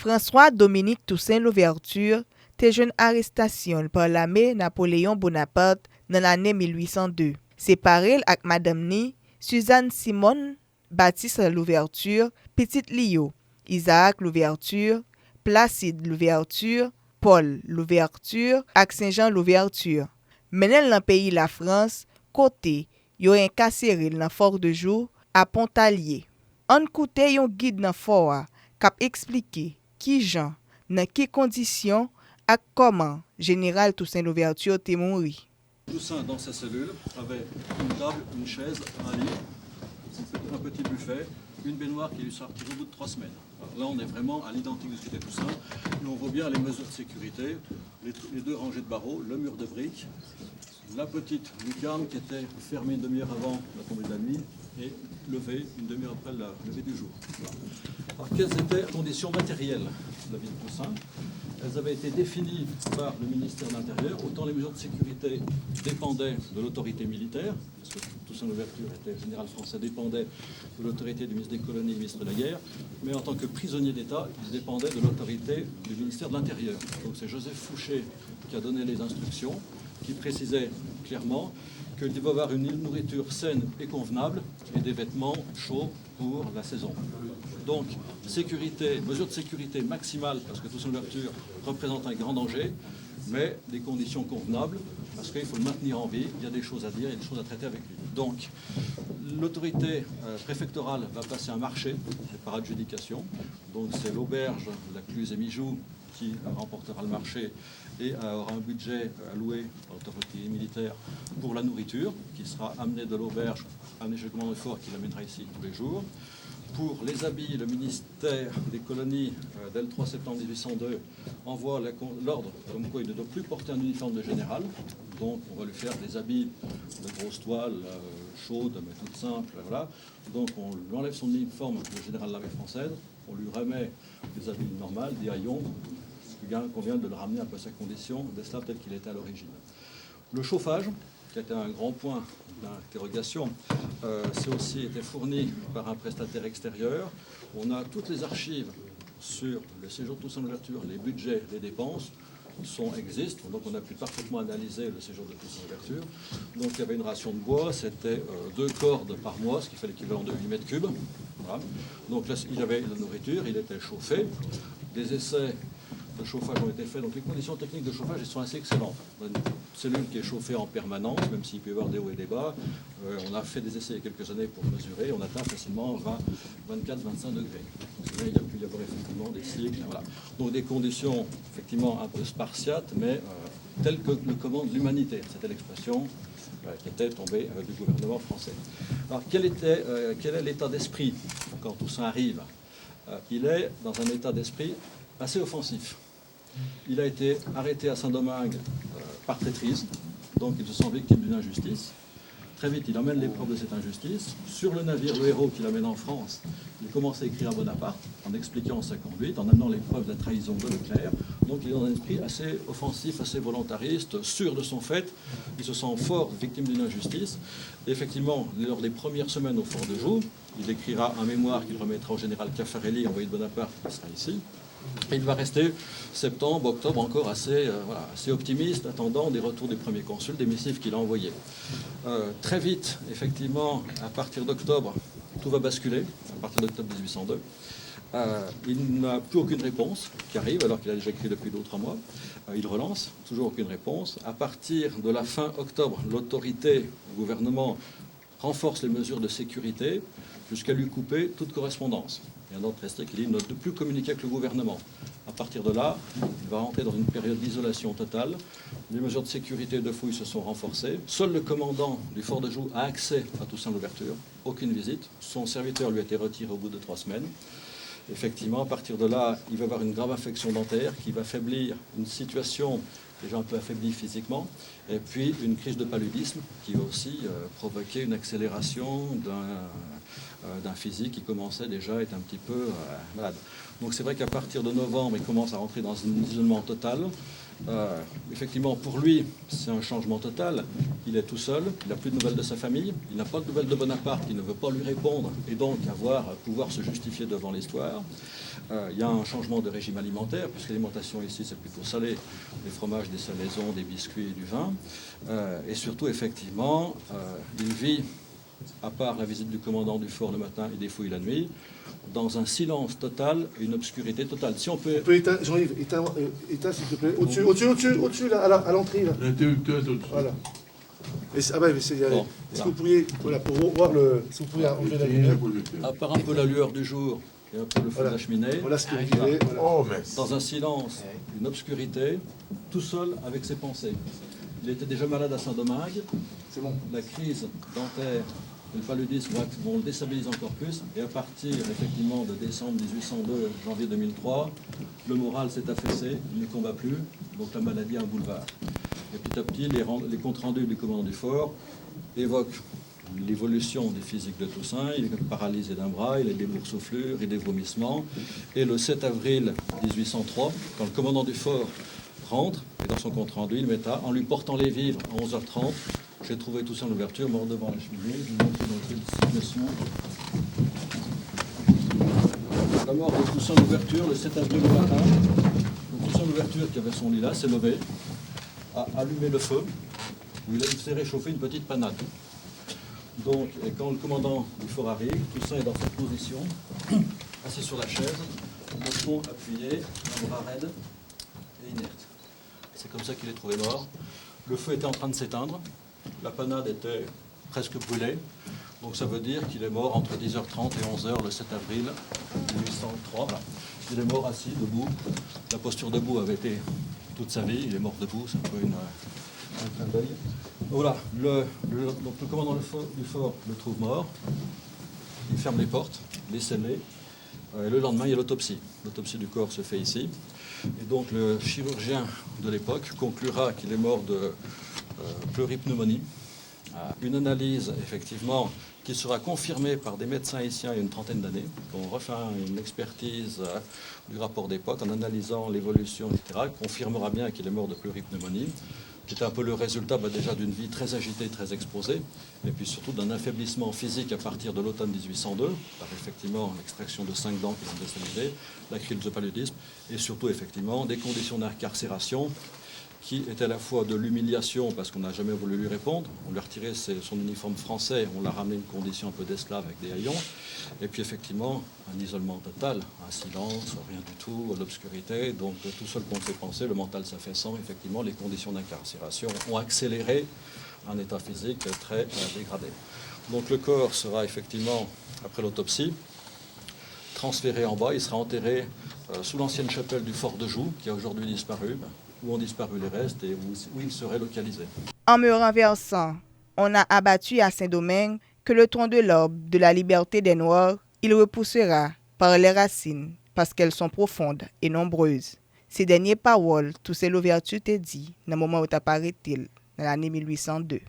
François-Dominique Toussaint Louverture te jwen arrestasyon par l'armée Napoléon Bonaparte dans l'année 1802. Séparé ak madame ni, Suzanne Simone Baptiste Louverture, Petite Lio, Isaac Louverture, Placide Louverture, Paul Louverture ak Saint-Jean Louverture. Menel nan pays la France, kote yo incarcéré dans Fort de Joux à Pontarlier. An koute yon guide nan fort a kap expliquer ki jan, nan ki kondisyon ak comment général Toussaint Louverture te mouri. Toussaint, dans sa cellule, avait une table, une chaise, un lit, un petit buffet, une baignoire qui lui sortit au bout de 3 semaines. Alors là, on est vraiment à l'identique de ce qu'était Toussaint. Et on voit bien les mesures de sécurité, les 2 rangées de barreaux, le mur de briques, la petite lucarne qui était fermée une demi-heure avant la tombée de la nuit et levée une demi-heure après la levée du jour. Voilà. Alors, quelles étaient les conditions matérielles de la vie de Toussaint? Elles avaient été définies par le ministère de l'Intérieur. Autant les mesures de sécurité dépendaient de l'autorité militaire, parce que Toussaint Louverture était général français, dépendait de l'autorité du ministre des Colonies, ministre de la Guerre, mais en tant que prisonnier d'État, il dépendait de l'autorité du ministère de l'Intérieur. Donc c'est Joseph Fouché qui a donné les instructions, qui précisait clairement qu'il devait avoir une nourriture saine et convenable et des vêtements chauds pour la saison. Donc, sécurité, mesure de sécurité maximale, parce que Toussaint Louverture représente un grand danger, mais des conditions convenables, parce qu'il faut le maintenir en vie, il y a des choses à dire, il y a des choses à traiter avec lui. Donc, l'autorité préfectorale va passer un marché par adjudication. Donc, c'est l'auberge La Cluse et Mijoux qui remportera le marché et aura un budget alloué par l'autorité militaire pour la nourriture, qui sera amenée de l'auberge, amenée chez le commandant du fort, qui l'amènera ici tous les jours. Pour les habits, le ministère des colonies, dès le 3 septembre 1802, envoie l'ordre comme quoi il ne doit plus porter un uniforme de général. Donc on va lui faire des habits de grosses toiles, chaudes, mais toutes simples. Voilà. Donc on lui enlève son uniforme de général de l'armée française, on lui remet des habits normaux, des haillons, qu'on vient de le ramener un peu à sa condition d'esclave tel qu'il était à l'origine. Le chauffage, qui a été un grand point d'interrogation, c'est aussi été fourni par un prestataire extérieur. On a toutes les archives sur le séjour de Toussaint Louverture, les budgets, les dépenses existent, donc on a pu parfaitement analyser le séjour de Toussaint Louverture. Donc il y avait une ration de bois, c'était 2 cordes par mois, ce qui fait l'équivalent de 8 mètres cubes. Voilà. Donc là, il avait la nourriture, il était chauffé, des essais de chauffage ont été faits. Donc les conditions techniques de chauffage elles sont assez excellentes. On a une cellule qui est chauffée en permanence, même s'il peut y avoir des hauts et des bas. On a fait des essais il y a quelques années pour mesurer. On atteint facilement 24, 25 degrés. Donc, là, il y a pu y avoir effectivement des cycles. Voilà. Donc des conditions effectivement un peu spartiates, mais telles que le commande l'humanité. C'était l'expression qui était tombée du gouvernement français. Alors quel est l'état d'esprit quand Toussaint arrive? Il est dans un état d'esprit assez offensif. Il a été arrêté à Saint-Domingue par traîtrise, donc il se sent victime d'une injustice. Très vite, il emmène les preuves de cette injustice. Sur le navire, le Héros, qu'il amène en France, il commence à écrire à Bonaparte, en expliquant sa conduite, en amenant les preuves de la trahison de Leclerc. Donc il est dans un esprit assez offensif, assez volontariste, sûr de son fait. Il se sent fort victime d'une injustice. Et effectivement, lors des premières semaines au Fort de Joux, il écrira un mémoire qu'il remettra au général Caffarelli, envoyé de Bonaparte, qui sera ici. Il va rester septembre, octobre encore assez optimiste, attendant des retours des premiers consuls, des missives qu'il a envoyés. Très vite, effectivement, à partir d'octobre, tout va basculer, à partir d'octobre 1802. Il n'a plus aucune réponse qui arrive, alors qu'il a déjà écrit depuis 2 ou 3 mois. Il relance, toujours aucune réponse. À partir de la fin octobre, l'autorité, le gouvernement, renforce les mesures de sécurité jusqu'à lui couper toute correspondance. Il y a un ordre très strict qui dit ne plus communiquer avec le gouvernement. À partir de là, il va rentrer dans une période d'isolation totale. Les mesures de sécurité et de fouille se sont renforcées. Seul le commandant du Fort de Joux a accès à Toussaint Louverture. Aucune visite. Son serviteur lui a été retiré au bout de 3 semaines. Effectivement, à partir de là, il va avoir une grave infection dentaire qui va affaiblir une situation déjà un peu affaiblie physiquement, et puis une crise de paludisme qui va aussi provoquer une accélération d'un physique qui commençait déjà à être un petit peu malade. Donc c'est vrai qu'à partir de novembre, il commence à rentrer dans un isolement total. Effectivement, pour lui, c'est un changement total. Il est tout seul, il n'a plus de nouvelles de sa famille, il n'a pas de nouvelles de Bonaparte, il ne veut pas lui répondre et donc pouvoir se justifier devant l'histoire. Il y a un changement de régime alimentaire, puisque l'alimentation ici c'est plutôt salé, des fromages, des salaisons, des biscuits et du vin. Et surtout, effectivement, il vit, à part la visite du commandant du fort le matin et des fouilles la nuit, dans un silence total et une obscurité totale. Si on peut... éteindre, Jean-Yves, éteins s'il te plaît. Au-dessus, là, à l'entrée. Là. L'interrupteur est au-dessus. Voilà. Ah bah, est-ce que vous pourriez, voilà, pour voir si vous pourriez enlever la lumière. À part un peu la lueur du jour et un peu le feu de la cheminée, Voilà ce que vous voulez. Voilà. Oh, mais... dans un silence, une obscurité, tout seul avec ses pensées. Il était déjà malade à Saint-Domingue. C'est bon. La crise dentaire et le paludisme vont le déstabiliser encore plus. Et à partir, effectivement, de décembre 1802, janvier 2003, le moral s'est affaissé, il ne combat plus, donc la maladie a un boulevard. Et petit à petit, les comptes rendus du commandant du fort évoquent l'évolution des physiques de Toussaint. Il est paralysé d'un bras, il a des boursouflures et des vomissements. Et le 7 avril 1803, quand le commandant du fort rentre, et dans son compte rendu, il met en lui portant les vivres à 11h30, j'ai trouvé Toussaint à l'ouverture, mort devant la cheminée. Je vous montre dans quelle situation. La mort de Toussaint à l'ouverture, le 7 avril au matin. Donc, Toussaint à l'ouverture, qui avait son lit là, s'est levé, a allumé le feu, où il s'est réchauffé une petite panade. Donc, et quand le commandant du fort arrive, Toussaint est dans cette position, assis sur la chaise, le front appuyé, un bras raide et inerte. C'est comme ça qu'il est trouvé mort. Le feu était en train de s'éteindre, la panade était presque brûlée, donc ça veut dire qu'il est mort entre 10h30 et 11h le 7 avril 1803. Voilà. Il est mort assis, debout. La posture debout avait été toute sa vie, il est mort debout, c'est un peu un clin d'œil. Voilà, donc le commandant du fort le trouve mort, il ferme les portes, les scellés, et le lendemain il y a l'autopsie. L'autopsie du corps se fait ici, et donc le chirurgien de l'époque conclura qu'il est mort de pleuripneumonie. Une analyse, effectivement, qui sera confirmée par des médecins haïtiens il y a une trentaine d'années. On refait une expertise du rapport d'époque en analysant l'évolution, etc., confirmera bien qu'il est mort de pleuripneumonie. C'était un peu le résultat déjà d'une vie très agitée, très exposée, et puis surtout d'un affaiblissement physique à partir de l'automne 1802, par effectivement l'extraction de 5 dents qui l'ont décédé, la crise de paludisme, et surtout effectivement des conditions d'incarcération qui étaient à la fois de l'humiliation parce qu'on n'a jamais voulu lui répondre, on lui a retiré son uniforme français, on l'a ramené une condition un peu d'esclave avec des haillons, et puis effectivement un isolement total, un silence, rien du tout, l'obscurité, donc tout seul qu'on fait penser, le mental s'affaissant, effectivement les conditions d'incarcération ont accéléré un état physique très dégradé. Donc le corps sera effectivement, après l'autopsie, transféré en bas, il sera enterré sous l'ancienne chapelle du fort de Joux, qui a aujourd'hui disparu, où ont disparu les restes et où il serait localisé. En me renversant, on a abattu à Saint-Domingue que le tronc de l'arbre de la liberté des Noirs, il repoussera par les racines, parce qu'elles sont profondes et nombreuses. Ces dernières paroles, Toussaint Louverture t'a dit, dans le moment où tu as arrêté, dans l'année 1802.